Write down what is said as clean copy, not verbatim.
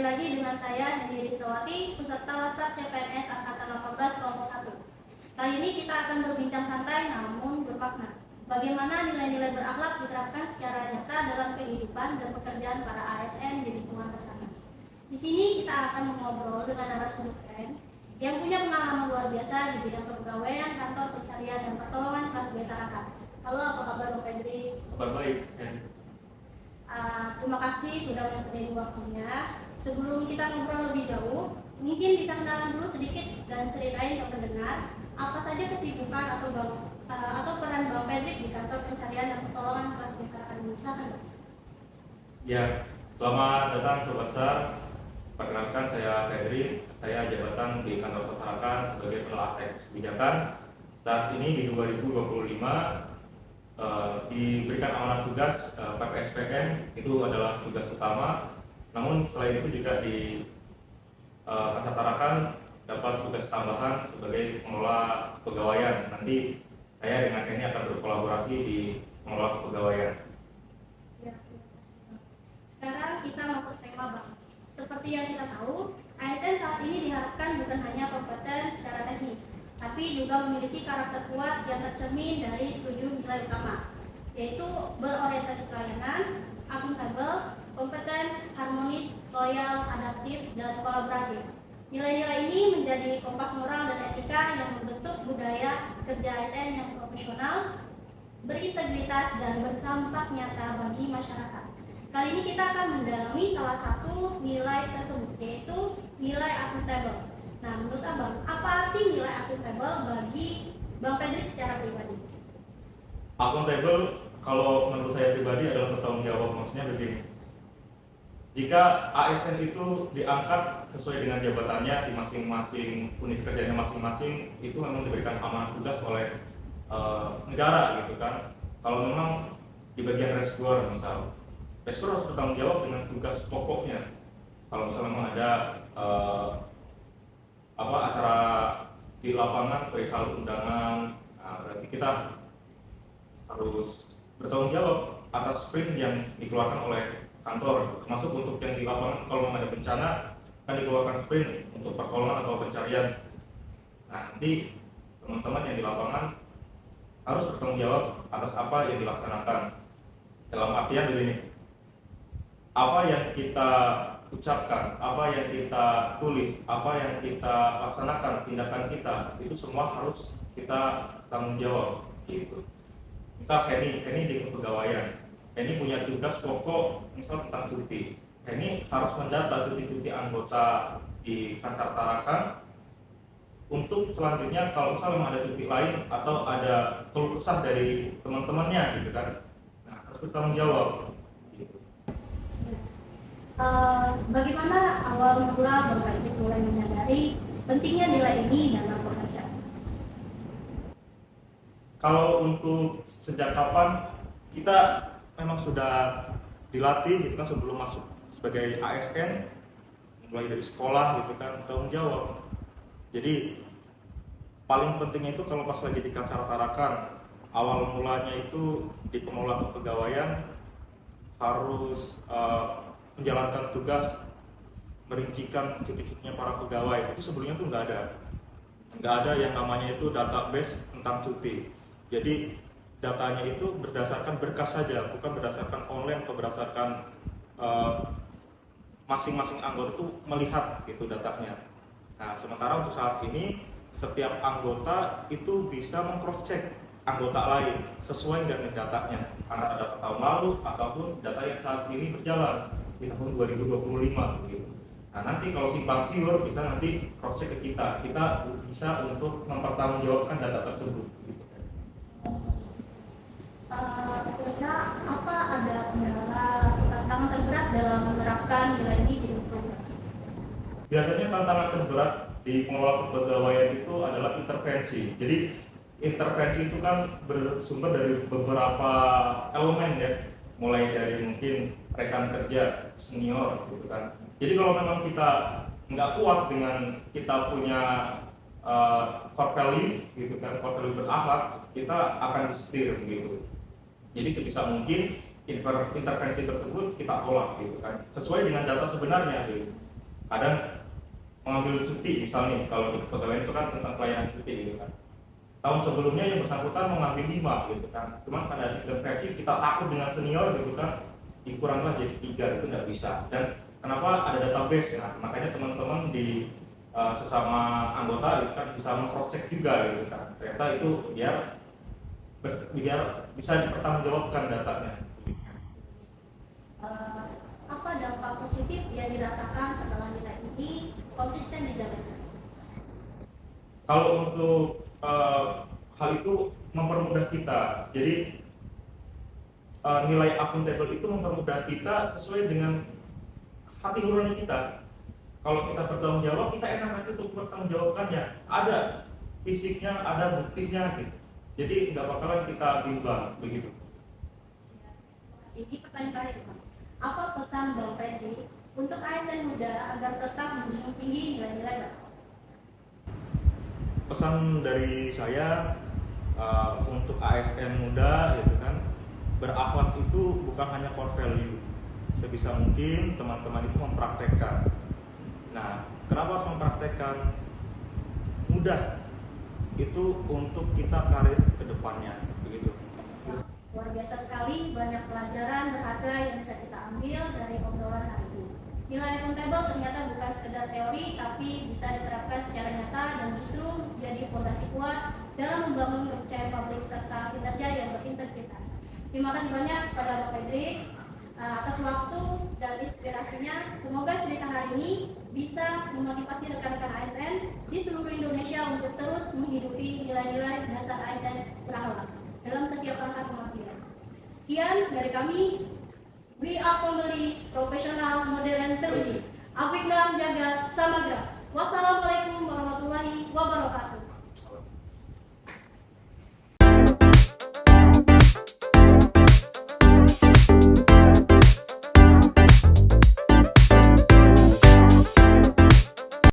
lagi dengan saya Hendy Rizawati, peserta Latsar CPNS Angkatan 18 kelompok 1. Kali ini kita akan berbincang santai namun bermakna. Bagaimana nilai-nilai berakhlak diterapkan secara nyata dalam kehidupan dan pekerjaan para ASN di lingkungan Basarnas. Di sini kita akan mengobrol dengan narasumber keren yang punya pengalaman luar biasa di bidang kepegawaian, kantor pencarian dan pertolongan kelas B Tarakan. Halo, apa kabar Bang Febri? Kabar baik. Terima kasih sudah menyempatkan waktunya. Sebelum kita ngobrol lebih jauh, mungkin bisa kenalan dulu sedikit dan ceritain ke pendengar apa saja kesibukan atau peran Bang Pedrik di kantor pencarian dan pertolongan kelas B Tarakan ini. Silakan. Ya, selamat datang Sobat SAR. Perkenalkan saya Pedri, saya jabatan di kantor Tarakan sebagai penelaah teknis kebijakan. Saat ini di 2025 diberikan amanah tugas PPSPN, itu adalah tugas utama. Namun selain itu juga di kantor Tarakan dapat tugas tambahan sebagai pengelola kepegawaian. Nanti saya dengan ini akan berkolaborasi di pengelola kepegawaian. Ya, terima kasih, Bang. Sekarang kita masuk tema, Bang. Seperti yang kita tahu, ASN saat ini diharapkan bukan hanya kompeten secara teknis, tapi juga memiliki karakter kuat yang tercermin dari 7 nilai utama, yaitu berorientasi pelayanan, akuntabel, kompeten, harmonis, loyal, adaptif, dan kolaboratif. Nilai-nilai ini menjadi kompas moral dan etika yang membentuk budaya kerja ASN yang profesional, berintegritas, dan berdampak nyata bagi masyarakat. Kali ini kita akan mendalami salah satu nilai tersebut, yaitu nilai akuntabel. Nah, menurut Abang, apa arti nilai akuntabel bagi Bang Pedrik secara pribadi? Akuntabel kalau menurut saya pribadi adalah bertanggung jawab. Maksudnya begini, jika ASN itu diangkat sesuai dengan jabatannya di masing-masing unit kerjanya masing-masing, itu memang diberikan amanah tugas oleh negara gitu kan. Kalau memang di bagian rescuer misal, rescuer harus bertanggung jawab dengan tugas pokoknya. Kalau misalnya memang ada acara di lapangan perihal undangan, berarti kita harus bertanggung jawab atas sprint yang dikeluarkan oleh kantor, termasuk untuk yang di lapangan. Kalau memang ada bencana kan dikeluarkan sprint untuk pertolongan atau pencarian. Nah, nanti teman-teman yang di lapangan harus bertanggung jawab atas apa yang dilaksanakan. Dalam artian begini, apa yang kita ucapkan, apa yang kita tulis, apa yang kita laksanakan, tindakan kita, itu semua harus kita tanggung jawab gitu. Misal Henny di kepegawaian, Henny punya tugas pokok misal tentang cuti. Henny harus mendata cuti-cuti anggota di kantor Tarakan untuk selanjutnya kalau misal memang ada cuti lain atau ada keluh kesah dari teman-temannya gitu kan, nah harus bertanggung jawab. Bagaimana awal mula Bang Pedrik mulai menyadari pentingnya nilai ini dalam pekerjaan? Kalau untuk sejak kapan kita memang sudah dilatih gitu kan sebelum masuk sebagai ASN, mulai dari sekolah gitu kan, tanggung jawab. Jadi paling pentingnya itu kalau pas lagi di Kantor Tarakan, awal mulanya itu di pengelola kepegawaian harus menjalankan tugas merincikan cuti-cutinya para pegawai. Itu sebelumnya tuh nggak ada yang namanya itu database tentang cuti. Jadi datanya itu berdasarkan berkas saja, bukan berdasarkan online atau berdasarkan masing-masing anggota itu melihat gitu datanya. Nah, sementara untuk saat ini setiap anggota itu bisa meng-cross check anggota lain sesuai dengan datanya, antara data tahun lalu ataupun data yang saat ini berjalan di tahun 2025 gitu. Nah, nanti kalau simpang siur bisa nanti cross check ke kita bisa untuk mempertanggungjawabkan data tersebut gitu. Kira-kira apa ada kendala atau tantangan terberat dalam menerapkan nilai ini di program? Biasanya tantangan terberat di pengelola kepegawaian itu adalah intervensi. Jadi intervensi itu kan bersumber dari beberapa elemen ya, mulai dari mungkin rekan kerja senior gitu kan. Jadi kalau memang kita nggak kuat dengan kita punya core value gitu kan, core value berakhlak, kita akan disetir gitu. Jadi sebisa mungkin intervensi tersebut kita tolak gitu kan, sesuai dengan data sebenarnya gitu. kadang mengambil cuti misalnya, kalau di kepegawaian itu kan tentang pelayanan cuti gitu kan. Tahun sebelumnya yang bersangkutan mengambil 5 gitu kan, cuman karena intervensi kita takut dengan senior gitu kan, dikuranglah jadi 3, itu nggak bisa. Dan kenapa ada database ya, makanya teman-teman di sesama anggota itu kan bisa meng-cross check juga gitu kan, ternyata itu biar bisa dipertanggungjawabkan datanya. Apa dampak positif yang dirasakan setelah nilai ini konsisten dijalankan? Kalau untuk hal itu mempermudah kita, jadi nilai akuntabel itu mempermudah kita sesuai dengan hati nurani kita. Kalau kita bertanggung jawab, kita enak nanti untuk bertanggungjawabkannya. Ada fisiknya, ada buktinya gitu. Jadi nggak bakalan kita bimbang begitu. Ini pertanyaan terakhir, Pak. Apa pesan Bang Fredrik untuk ASN muda agar tetap menjunjung tinggi nilai-nilai Bapak? Pesan dari saya untuk ASN muda gitu kan, berakhlak itu bukan hanya core value. Sebisa mungkin teman-teman itu mempraktekkan. Nah, kenapa harus mempraktekkan? Mudah itu untuk kita karir ke depannya begitu. Luar biasa sekali, banyak pelajaran berharga yang bisa kita ambil dari obrolan hari ini. Nilai akuntabel ternyata bukan sekedar teori, tapi bisa diterapkan secara nyata dan justru jadi fondasi kuat dalam membangun kepercayaan publik serta kinerja yang berintegritas. Terima kasih banyak kepada Bapak Fredrik atas waktu dan inspirasinya. Semoga cerita hari ini bisa memotivasi rekan-rekan ASN di seluruh Indonesia untuk terus menghidupi nilai-nilai dasar ASN berakhlak dalam setiap langkah pengabdian. Sekian dari kami. We are family, profesional, modern, teruji. Abigna Jaga Samagra. Wassalamualaikum warahmatullahi wabarakatuh.